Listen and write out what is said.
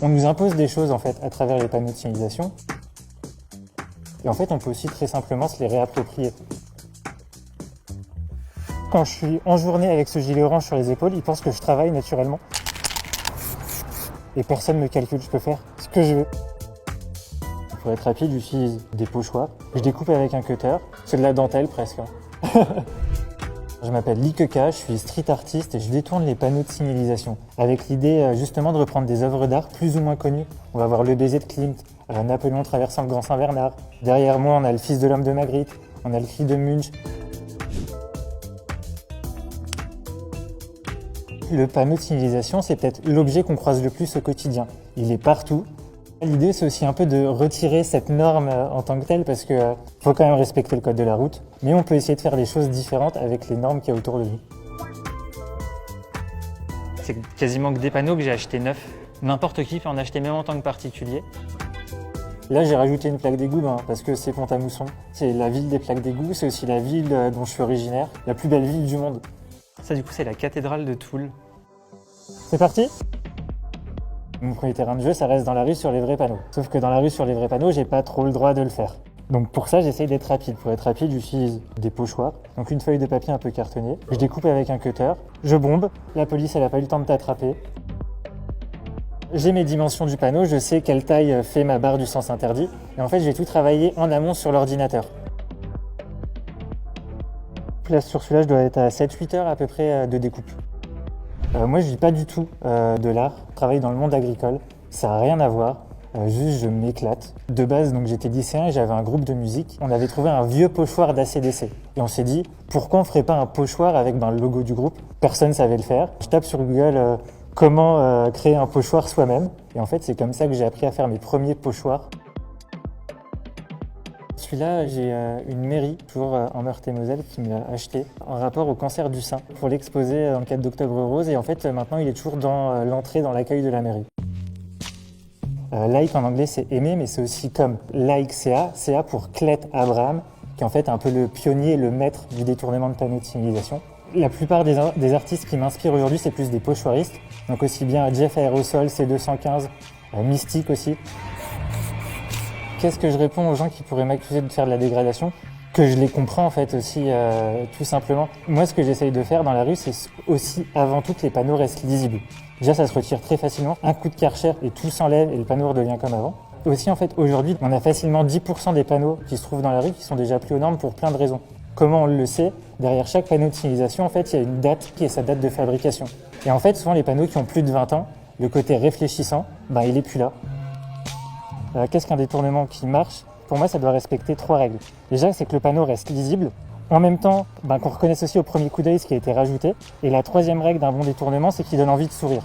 On nous impose des choses en fait à travers les panneaux de signalisation. Et en fait, on peut aussi très simplement se les réapproprier. Quand je suis en journée avec ce gilet orange sur les épaules, ils pensent que je travaille naturellement. Et personne ne me calcule, je peux faire ce que je veux. Pour être rapide, j'utilise des pochoirs. Je découpe avec un cutter. C'est de la dentelle presque. Je m'appelle Likeka, je suis street artiste et je détourne les panneaux de signalisation avec l'idée justement de reprendre des œuvres d'art plus ou moins connues. On va voir le baiser de Klimt, Napoléon traversant le Grand Saint-Bernard. Derrière moi, on a le fils de l'homme de Magritte, on a le cri de Munch. Le panneau de signalisation, c'est peut-être l'objet qu'on croise le plus au quotidien. Il est partout. L'idée, c'est aussi un peu de retirer cette norme en tant que telle parce que faut quand même respecter le code de la route, mais on peut essayer de faire des choses différentes avec les normes qu'il y a autour de nous. C'est quasiment que des panneaux que j'ai achetés neufs. N'importe qui peut en acheter, même en tant que particulier. Là, j'ai rajouté une plaque d'égout parce que c'est Pont-à-Mousson. C'est la ville des plaques d'égout, c'est aussi la ville dont je suis originaire, la plus belle ville du monde. Ça, du coup, c'est la cathédrale de Toul. C'est parti ? Mon premier terrain de jeu, ça reste dans la rue sur les vrais panneaux. Sauf que dans la rue sur les vrais panneaux, j'ai pas trop le droit de le faire. Donc pour ça, j'essaye d'être rapide. Pour être rapide, j'utilise des pochoirs, donc une feuille de papier un peu cartonnée. Je découpe avec un cutter, je bombe, la police elle a pas eu le temps de t'attraper. J'ai mes dimensions du panneau, je sais quelle taille fait ma barre du sens interdit. Et en fait, j'ai tout travaillé en amont sur l'ordinateur. Là, sur celui-là, je dois être à 7-8 heures à peu près de découpe. Moi, je vis pas du tout de l'art. Je travaille dans le monde agricole. Ça n'a rien à voir. Juste, je m'éclate. De base, donc j'étais lycéen et j'avais un groupe de musique. On avait trouvé un vieux pochoir d'ACDC. Et on s'est dit, pourquoi on ferait pas un pochoir avec le logo du groupe? Personne ne savait le faire. Je tape sur Google comment créer un pochoir soi-même. Et en fait, c'est comme ça que j'ai appris à faire mes premiers pochoirs. Celui-là, j'ai une mairie, toujours en Meurthe-et-Moselle, qui me l'a acheté en rapport au cancer du sein pour l'exposer dans le cadre d'Octobre Rose. Et en fait, maintenant, il est toujours dans l'entrée, dans l'accueil de la mairie. Like en anglais, c'est aimer, mais c'est aussi comme Like CA, CA pour Clet Abraham, qui est en fait un peu le pionnier, le maître du détournement de panneaux de signalisation. La plupart des artistes qui m'inspirent aujourd'hui, c'est plus des pochoiristes. Donc aussi bien Jeff Aerosol, C215, Mystique aussi. Qu'est-ce que je réponds aux gens qui pourraient m'accuser de faire de la dégradation? Que je les comprends en fait aussi, tout simplement. Moi, ce que j'essaye de faire dans la rue, c'est aussi avant tout que les panneaux restent lisibles. Déjà, ça se retire très facilement. Un coup de Karcher et tout s'enlève et le panneau redevient comme avant. Et aussi, en fait, aujourd'hui, on a facilement 10% des panneaux qui se trouvent dans la rue qui sont déjà plus aux normes pour plein de raisons. Comment on le sait? Derrière chaque panneau de signalisation, en fait, il y a une date qui est sa date de fabrication. Et en fait, souvent, les panneaux qui ont plus de 20 ans, le côté réfléchissant, il est plus là. Qu'est-ce qu'un détournement qui marche? Pour moi, ça doit respecter 3 règles. Déjà, c'est que le panneau reste lisible. En même temps, qu'on reconnaisse aussi au premier coup d'œil ce qui a été rajouté. Et la 3e règle d'un bon détournement, c'est qu'il donne envie de sourire.